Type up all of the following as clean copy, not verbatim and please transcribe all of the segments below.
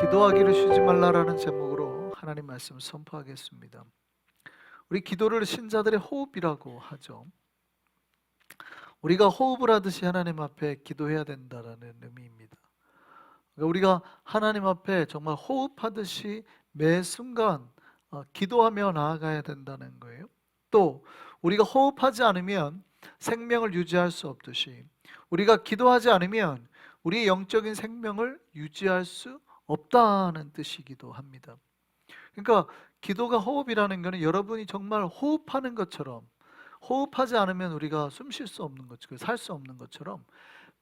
기도하기를 쉬지 말라라는 제목으로 하나님 말씀을 선포하겠습니다. 우리 기도를 신자들의 호흡이라고 하죠. 우리가 호흡을 하듯이 하나님 앞에 기도해야 된다라는 의미입니다. 그러니까 우리가 하나님 앞에 정말 호흡하듯이 매 순간 기도하며 나아가야 된다는 거예요. 또 우리가 호흡하지 않으면 생명을 유지할 수 없듯이 우리가 기도하지 않으면 우리의 영적인 생명을 유지할 수 없다는 뜻이기도 합니다. 그러니까 기도가 호흡이라는 것은 여러분이 정말 호흡하는 것처럼, 호흡하지 않으면 우리가 숨 쉴 수 없는 것처럼, 살 수 없는 것처럼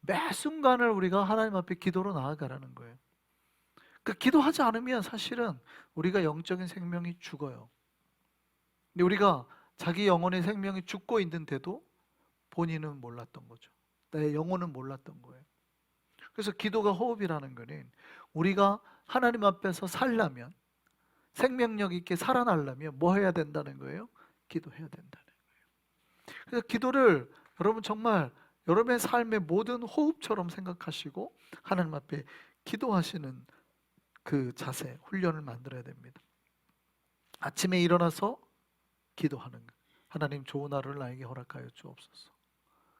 매 순간을 우리가 하나님 앞에 기도로 나아가라는 거예요. 그 기도하지 않으면 사실은 우리가 영적인 생명이 죽어요. 근데 우리가 자기 영혼의 생명이 죽고 있는데도 본인은 몰랐던 거죠. 내 영혼은 몰랐던 거예요. 그래서 기도가 호흡이라는 것은 우리가 하나님 앞에서 살려면, 생명력 있게 살아나려면 뭐 해야 된다는 거예요? 기도해야 된다는 거예요. 그래서 기도를 여러분 정말 여러분의 삶의 모든 호흡처럼 생각하시고 하나님 앞에 기도하시는 그 자세, 훈련을 만들어야 됩니다. 아침에 일어나서 기도하는 것. 하나님 좋은 하루를 나에게 허락하여 주옵소서.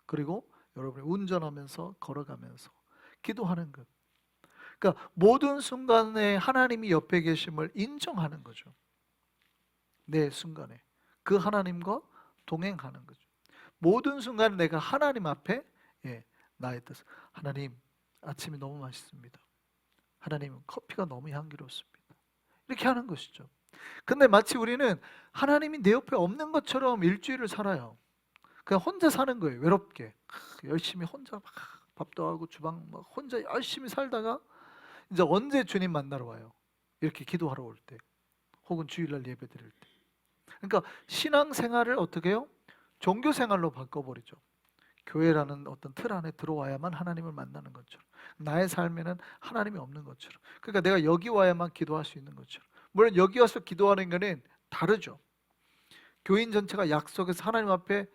그리고 여러분이 운전하면서 걸어가면서 기도하는 것. 그러니까 모든 순간에 하나님이 옆에 계심을 인정하는 거죠. 내 순간에 그 하나님과 동행하는 거죠. 모든 순간에 내가 하나님 앞에 나의 뜻. 하나님, 아침이 너무 맛있습니다. 하나님, 커피가 너무 향기롭습니다. 이렇게 하는 것이죠. 근데 마치 우리는 하나님이 내 옆에 없는 것처럼 일주일을 살아요. 그냥 혼자 사는 거예요. 외롭게 열심히 혼자 막 밥도 하고 주방 막 혼자 열심히 살다가 이제 언제 주님 만나러 와요? 이렇게 기도하러 올 때, 혹은 주일날 예배 드릴 때. 그러니까 신앙생활을 어떻게 해요? 종교생활로 바꿔버리죠. 교회라는 어떤 틀 안에 들어와야만 하나님을 만나는 것처럼, 나의 삶에는 하나님이 없는 것처럼, 그러니까 내가 여기 와야만 기도할 수 있는 것처럼. 물론 여기 와서 기도하는 것은 다르죠. 교인 전체가 약속해서 하나님 앞에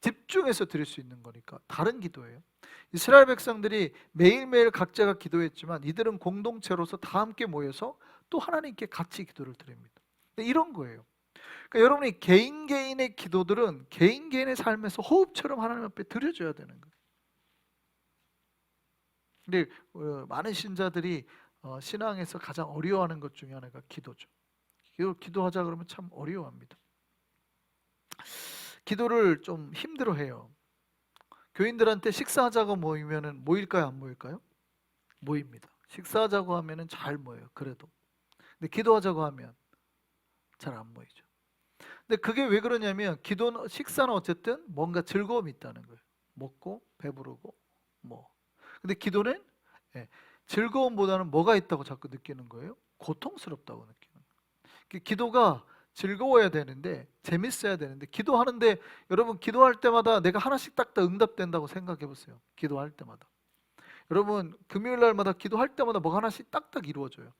집중해서 드릴 수 있는 거니까 다른 기도예요. 이스라엘 백성들이 매일매일 각자가 기도했지만 이들은 공동체로서 다 함께 모여서 또 하나님께 같이 기도를 드립니다. 이런 거예요. 그러니까 여러분이 개인의 기도들은 개인의 삶에서 호흡처럼 하나님 앞에 드려져야 되는 거예요. 근데 많은 신자들이 신앙에서 가장 어려워하는 것 중에 하나가 기도죠. 기도하자 그러면 참 어려워합니다. 기도를 좀 힘들어해요. 교인들한테 식사하자고 모이면은 모일까요, 안 모일까요? 모입니다. 식사하자고 하면은 잘 모여요. 그래도. 근데 기도하자고 하면 잘 안 모이죠. 근데 그게 왜 그러냐면 식사는 어쨌든 뭔가 즐거움이 있다는 거예요. 먹고 배부르고 뭐. 근데 기도는 즐거움보다는 뭐가 있다고 자꾸 느끼는 거예요? 고통스럽다고 느끼는 거예요. 기도가 즐거워야 되는데, 재밌어야 되는데, 기도하는데 여러분 기도할 때마다 내가 하나씩 딱딱 응답된다고 생각해 보세요. 기도할 때마다 여러분 금요일 날마다 기도할 때마다 뭐가 하나씩 딱딱 이루어져요.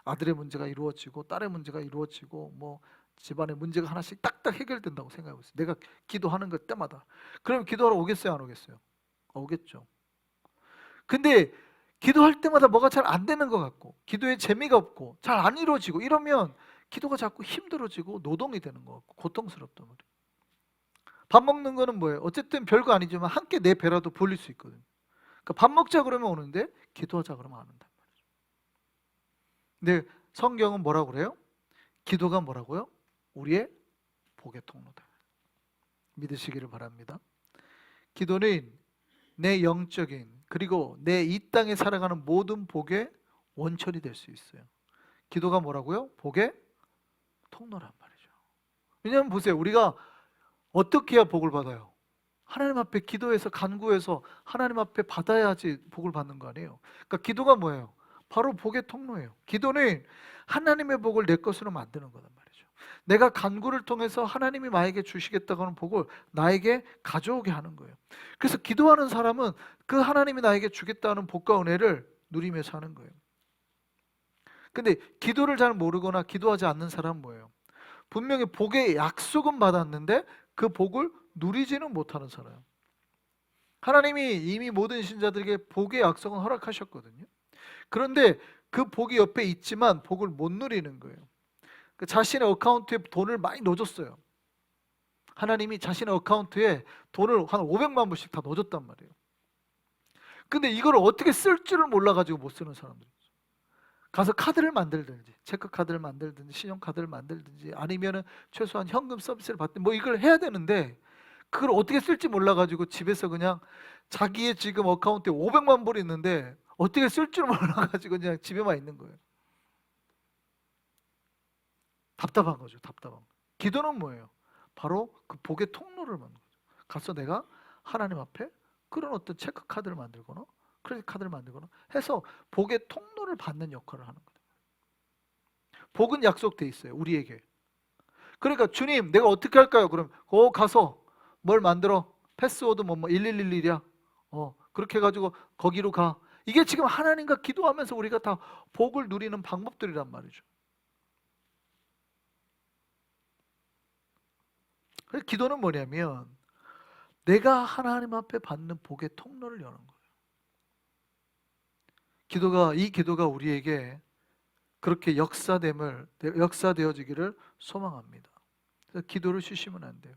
아들의 문제가 이루어지고 딸의 문제가 이루어지고 뭐 집안의 문제가 하나씩 딱딱 해결된다고 생각해 보세요. 내가 기도하는 것 때마다. 그럼 기도하러 오겠어요, 안 오겠어요? 오겠죠. 근데 기도할 때마다 뭐가 잘 안 되는 것 같고 기도에 재미가 없고 잘 안 이루어지고 이러면 기도가 자꾸 힘들어지고 노동이 되는 것 같고 고통스럽단 말이에요. 밥 먹는 거는 뭐예요? 어쨌든 별거 아니지만 함께 내 배라도 불릴 수 있거든요. 그러니까 밥 먹자 그러면 오는데 기도하자 그러면 안 온단 말이죠. 근데 성경은 뭐라고 그래요? 기도가 뭐라고요? 우리의 복의 통로다. 믿으시기를 바랍니다. 기도는 내 영적인 그리고 내 이 땅에 살아가는 모든 복의 원천이 될 수 있어요. 기도가 뭐라고요? 복의 통로란 말이죠. 왜냐하면 보세요. 우리가 어떻게 해야 복을 받아요? 하나님 앞에 기도해서 간구해서 하나님 앞에 받아야지 복을 받는 거 아니에요. 그러니까 기도가 뭐예요? 바로 복의 통로예요. 기도는 하나님의 복을 내 것으로 만드는 거란 말이죠. 내가 간구를 통해서 하나님이 나에게 주시겠다고 하는 복을 나에게 가져오게 하는 거예요. 그래서 기도하는 사람은 그 하나님이 나에게 주겠다는 복과 은혜를 누리며 사는 거예요. 근데 기도를 잘 모르거나 기도하지 않는 사람은 뭐예요? 분명히 복의 약속은 받았는데 그 복을 누리지는 못하는 사람. 하나님이 이미 모든 신자들에게 복의 약속은 허락하셨거든요. 그런데 그 복이 옆에 있지만 복을 못 누리는 거예요. 그 자신의 어카운트에 돈을 많이 넣어줬어요. 하나님이 자신의 어카운트에 돈을 한 500만 불씩 다 넣어줬단 말이에요. 근데 이걸 어떻게 쓸 줄을 몰라가지고 못 쓰는 사람들. 가서 카드를 만들든지, 체크카드를 만들든지, 신용카드를 만들든지, 아니면은 최소한 현금 서비스를 받든 뭐 이걸 해야 되는데 그걸 어떻게 쓸지 몰라가지고 집에서 그냥 자기의 지금 어카운트에 500만 불이 있는데 어떻게 쓸 줄 몰라가지고 그냥 집에만 있는 거예요. 답답한 거죠. 답답한 거. 기도는 뭐예요? 바로 그 복의 통로를 만든 거죠. 가서 내가 하나님 앞에 그런 어떤 체크카드를 만들거나 크레딧 카드를 만들거나 해서 복의 통로를 받는 역할을 하는 거예요. 복은 약속돼 있어요. 우리에게. 그러니까 주님 내가 어떻게 할까요? 그럼 가서 뭘 만들어? 패스워드 뭐 1111이야. 그렇게 해가지고 거기로 가. 이게 지금 하나님과 기도하면서 우리가 다 복을 누리는 방법들이란 말이죠. 그래서 기도는 뭐냐면 내가 하나님 앞에 받는 복의 통로를 여는 거예요. 이 기도가 우리에게 그렇게 역사되어지기를 소망합니다. 그래서 기도를 쉬시면 안 돼요.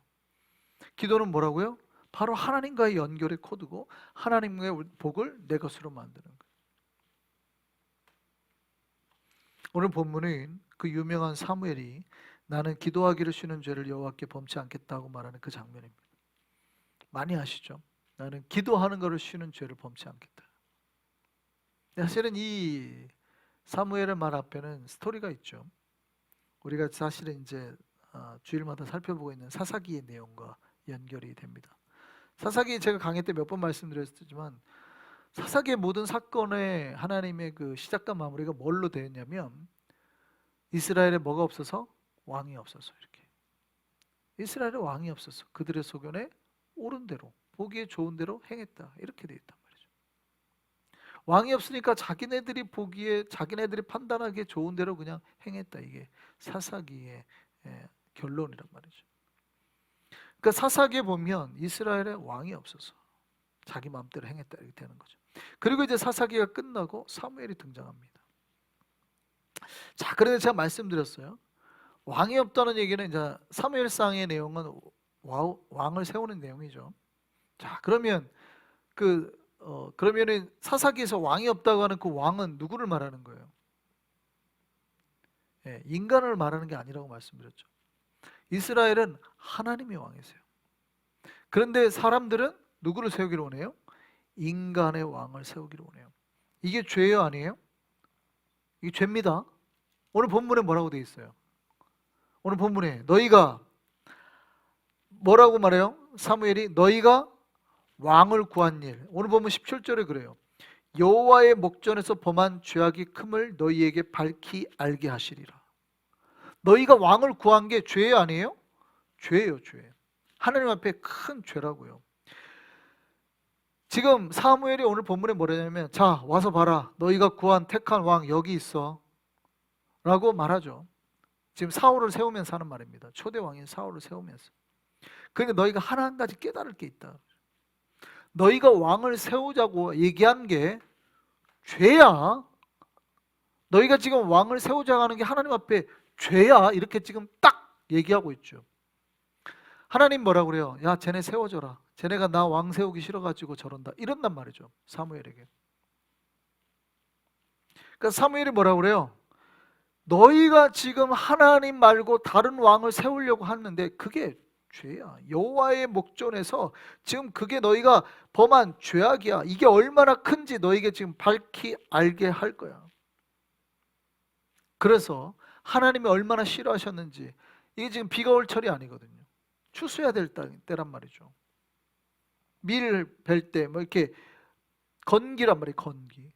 기도는 뭐라고요? 바로 하나님과의 연결의 코드고 하나님의 복을 내 것으로 만드는 거예요. 오늘 본문은 그 유명한 사무엘이 나는 기도하기를 쉬는 죄를 여호와께 범치 않겠다고 말하는 그 장면입니다. 많이 아시죠? 나는 기도하는 것을 쉬는 죄를 범치 않겠다. 사실은 이 사무엘의 말 앞에는 스토리가 있죠. 우리가 사실은 이제 주일마다 살펴보고 있는 사사기의 내용과 연결이 됩니다. 사사기 제가 강의 때 몇 번 말씀드렸지만 사사기의 모든 사건의 하나님의 그 시작과 마무리가 뭘로 되었냐면 이스라엘에 뭐가 없어서? 왕이 없어서. 이렇게 이스라엘에 왕이 없어서 그들의 소견에 옳은 대로 보기에 좋은 대로 행했다. 이렇게 되어 있단 말이죠. 왕이 없으니까 자기네들이 보기에 자기네들이 판단하기에 좋은 대로 그냥 행했다. 이게 사사기의 결론이란 말이죠. 그러니까 사사기에 보면 이스라엘에 왕이 없어서 자기 마음대로 행했다 이렇게 되는 거죠. 그리고 이제 사사기가 끝나고 사무엘이 등장합니다. 자, 그래서 제가 말씀드렸어요. 왕이 없다는 얘기는 이제 사무엘상의 내용은 왕을 세우는 내용이죠. 자, 그러면 그러면은 사사기에서 왕이 없다고 하는 그 왕은 누구를 말하는 거예요? 인간을 말하는 게 아니라고 말씀드렸죠. 이스라엘은 하나님이 왕이세요. 그런데 사람들은 누구를 세우기를 원해요? 인간의 왕을 세우기를 원해요. 이게 죄예요, 아니에요? 이게 죄입니다. 오늘 본문에 뭐라고 되어 있어요? 오늘 본문에 너희가 뭐라고 말해요? 사무엘이 너희가 왕을 구한 일. 오늘 본문 17절에 그래요. 여호와의 목전에서 범한 죄악이 큼을 너희에게 밝히 알게 하시리라. 너희가 왕을 구한 게 죄 아니에요? 죄예요, 죄. 하나님 앞에 큰 죄라고요. 지금 사무엘이 오늘 본문에 뭐라냐면 자 와서 봐라 너희가 구한 택한 왕 여기 있어 라고 말하죠. 지금 사울을 세우면서 하는 말입니다. 초대 왕인 사울을 세우면서. 그러니까 너희가 하나 한 가지 깨달을 게 있다. 너희가 왕을 세우자고 얘기한 게 죄야. 너희가 지금 왕을 세우자고 하는 게 하나님 앞에 죄야. 이렇게 지금 딱 얘기하고 있죠. 하나님 뭐라고 그래요? 야 쟤네 세워줘라. 쟤네가 나 왕 세우기 싫어가지고 저런다. 이런단 말이죠. 사무엘에게. 그러니까 사무엘이 뭐라고 그래요? 너희가 지금 하나님 말고 다른 왕을 세우려고 하는데 그게 죄야. 여호와의 목전에서 지금 그게 너희가 범한 죄악이야. 이게 얼마나 큰지 너희에게 지금 밝히 알게 할 거야. 그래서 하나님이 얼마나 싫어하셨는지 이게 지금 비가 올 철이 아니거든요. 추수해야 될 때란 말이죠. 밀 벨 때 뭐 이렇게 건기란 말이에요. 건기.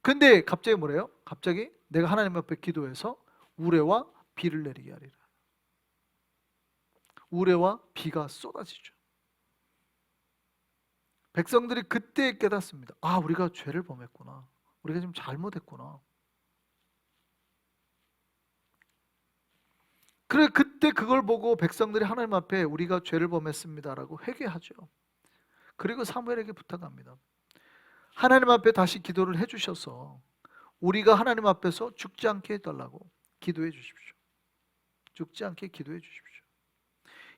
근데 갑자기 뭐래요? 갑자기 내가 하나님 앞에 기도해서 우레와 비를 내리게 하리라. 우레와 비가 쏟아지죠. 백성들이 그때 깨닫습니다. 아, 우리가 죄를 범했구나. 우리가 지금 잘못했구나. 그래 그때 그걸 보고 백성들이 하나님 앞에 우리가 죄를 범했습니다라고 회개하죠. 그리고 사무엘에게 부탁합니다. 하나님 앞에 다시 기도를 해주셔서 우리가 하나님 앞에서 죽지 않게 해달라고 기도해 주십시오. 죽지 않게 기도해 주십시오.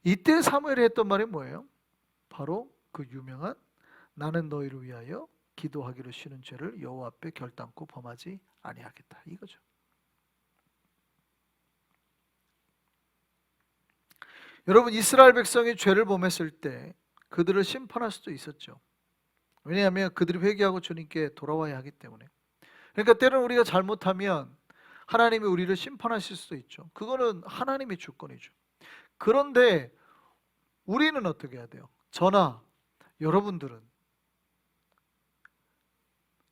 이때 사무엘이 했던 말이 뭐예요? 바로 그 유명한 나는 너희를 위하여 기도하기로 쉬는 죄를 여호와 앞에 결단코 범하지 아니하겠다, 이거죠. 여러분, 이스라엘 백성이 죄를 범했을 때 그들을 심판할 수도 있었죠. 왜냐하면 그들이 회개하고 주님께 돌아와야 하기 때문에. 그러니까 때로는 우리가 잘못하면 하나님이 우리를 심판하실 수도 있죠. 그거는 하나님의 주권이죠. 그런데 우리는 어떻게 해야 돼요? 저나 여러분들은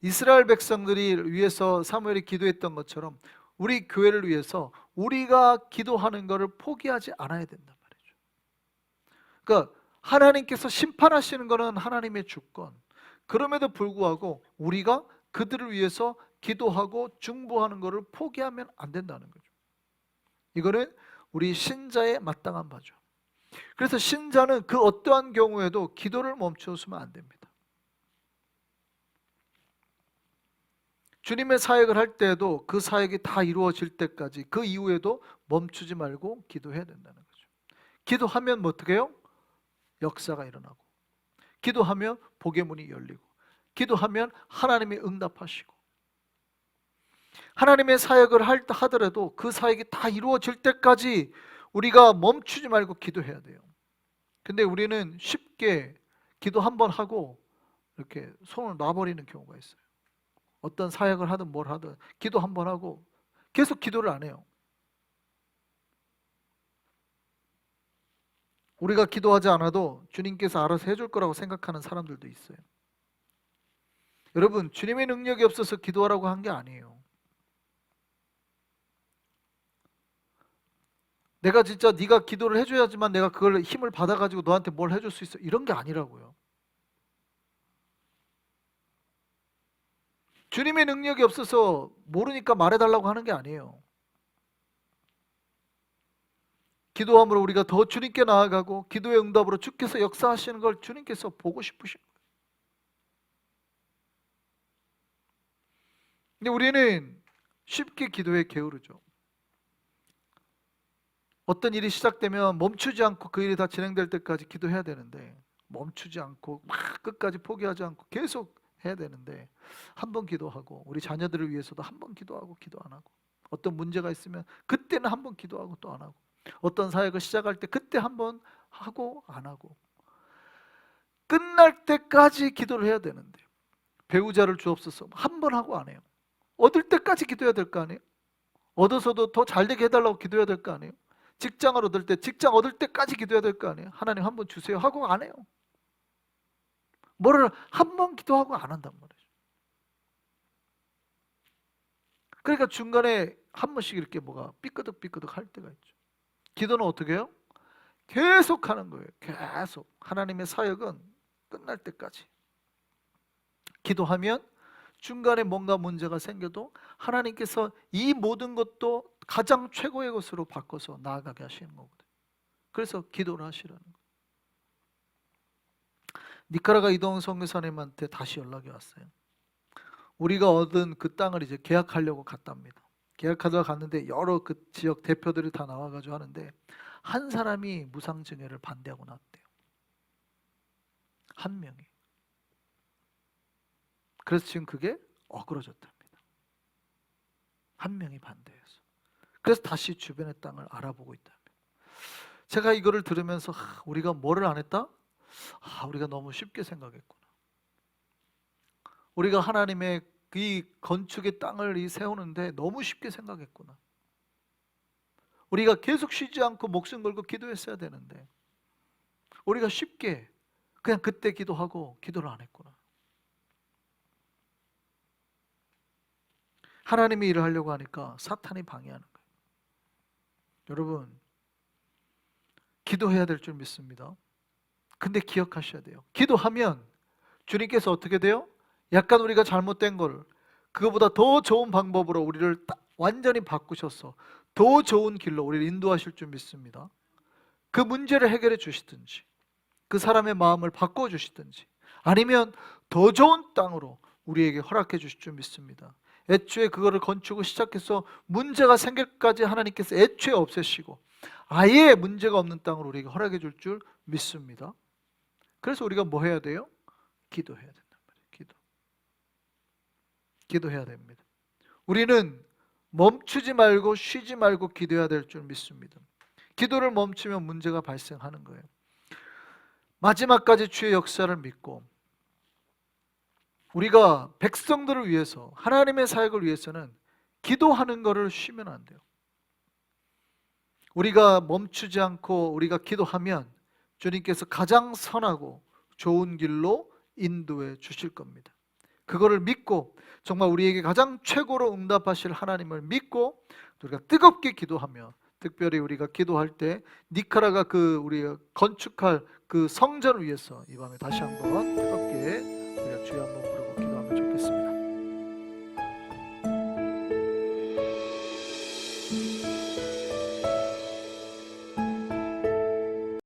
이스라엘 백성들이 위해서 사무엘이 기도했던 것처럼 우리 교회를 위해서 우리가 기도하는 것을 포기하지 않아야 된단 말이죠. 그러니까 하나님께서 심판하시는 것은 하나님의 주권. 그럼에도 불구하고 우리가 그들을 위해서 기도하고 중보하는 것을 포기하면 안 된다는 거죠. 이거는 우리 신자의 마땅한 바죠. 그래서 신자는 그 어떠한 경우에도 기도를 멈추어서는 안 됩니다. 주님의 사역을 할 때에도 그 사역이 다 이루어질 때까지 그 이후에도 멈추지 말고 기도해야 된다는 거죠. 기도하면 뭐 어떻게 해요? 역사가 일어나고, 기도하면 복의 문이 열리고, 기도하면 하나님이 응답하시고, 하나님의 사역을 하더라도 그 사역이 다 이루어질 때까지 우리가 멈추지 말고 기도해야 돼요. 근데 우리는 쉽게 기도 한번 하고 이렇게 손을 놔버리는 경우가 있어요. 어떤 사역을 하든 뭘 하든 기도 한번 하고 계속 기도를 안 해요. 우리가 기도하지 않아도 주님께서 알아서 해줄 거라고 생각하는 사람들도 있어요. 여러분, 주님의 능력이 없어서 기도하라고 한 게 아니에요. 내가 진짜 네가 기도를 해줘야지만 내가 그걸 힘을 받아가지고 너한테 뭘 해줄 수 있어, 이런 게 아니라고요. 주님의 능력이 없어서 모르니까 말해달라고 하는 게 아니에요. 기도함으로 우리가 더 주님께 나아가고 기도의 응답으로 주께서 역사하시는 걸 주님께서 보고 싶으신 거예요. 근데 우리는 쉽게 기도에 게으르죠. 어떤 일이 시작되면 멈추지 않고 그 일이 다 진행될 때까지 기도해야 되는데, 멈추지 않고 막 끝까지 포기하지 않고 계속 해야 되는데, 한 번 기도하고 우리 자녀들을 위해서도 한 번 기도하고 기도 안 하고, 어떤 문제가 있으면 그때는 한 번 기도하고 또 안 하고, 어떤 사역을 시작할 때 그때 한 번 하고 안 하고, 끝날 때까지 기도를 해야 되는데, 배우자를 주옵소서 한 번 하고 안 해요. 얻을 때까지 기도해야 될 거 아니에요? 얻어서도 더 잘되게 해달라고 기도해야 될 거 아니에요? 직장을 얻을 때 직장 얻을 때까지 기도해야 될 거 아니에요? 하나님 한 번 주세요 하고 안 해요. 뭐를 한 번 기도하고 안 한단 말이죠. 그러니까 중간에 한 번씩 이렇게 뭐가 삐끄덕삐끄덕 할 때가 있죠. 기도는 어떻게 해요? 계속 하는 거예요. 계속. 하나님의 사역은 끝날 때까지. 기도하면 중간에 뭔가 문제가 생겨도 하나님께서 이 모든 것도 가장 최고의 것으로 바꿔서 나아가게 하시는 거거든요. 그래서 기도를 하시라는 거예요. 니카라과 이동훈 선교사님한테 다시 연락이 왔어요. 우리가 얻은 그 땅을 이제 계약하려고 갔답니다. 계약하다가 갔는데 여러 그 지역 대표들이 다 나와가지고 하는데 한 사람이 무상증여를 반대하고 나왔대요. 한 명이. 그래서 지금 그게 어그러졌답니다. 한 명이 반대해서. 그래서 다시 주변의 땅을 알아보고 있답니다. 제가 이거를 들으면서 우리가 뭐를 안 했다? 우리가 너무 쉽게 생각했구나. 우리가 하나님의 이 건축의 땅을 세우는데 너무 쉽게 생각했구나. 우리가 계속 쉬지 않고 목숨 걸고 기도했어야 되는데 우리가 쉽게 그냥 그때 기도하고 기도를 안 했구나. 하나님이 일을 하려고 하니까 사탄이 방해하는 거예요. 여러분, 기도해야 될 줄 믿습니다. 근데 기억하셔야 돼요. 기도하면 주님께서 어떻게 돼요? 약간 우리가 잘못된 걸 그거보다 더 좋은 방법으로 우리를 완전히 바꾸셔서 더 좋은 길로 우리를 인도하실 줄 믿습니다. 그 문제를 해결해 주시든지 그 사람의 마음을 바꿔주시든지 아니면 더 좋은 땅으로 우리에게 허락해 주실 줄 믿습니다. 애초에 그거를 건축을 시작해서 문제가 생길까지 하나님께서 애초에 없애시고 아예 문제가 없는 땅을 우리에게 허락해 줄 줄 믿습니다. 그래서 우리가 뭐 해야 돼요? 기도해야 된단 말이에요. 기도해야 됩니다. 우리는 멈추지 말고 쉬지 말고 기도해야 될 줄 믿습니다. 기도를 멈추면 문제가 발생하는 거예요. 마지막까지 주의 역사를 믿고 우리가 백성들을 위해서 하나님의 사역을 위해서는 기도하는 것을 쉬면 안 돼요. 우리가 멈추지 않고 우리가 기도하면 주님께서 가장 선하고 좋은 길로 인도해 주실 겁니다. 그거를 믿고 정말 우리에게 가장 최고로 응답하실 하나님을 믿고 우리가 뜨겁게 기도하며, 특별히 우리가 기도할 때 니카라가 그 우리가 건축할 그 성전을 위해서 이 밤에 다시 한번 뜨겁게 우리가 주여 한번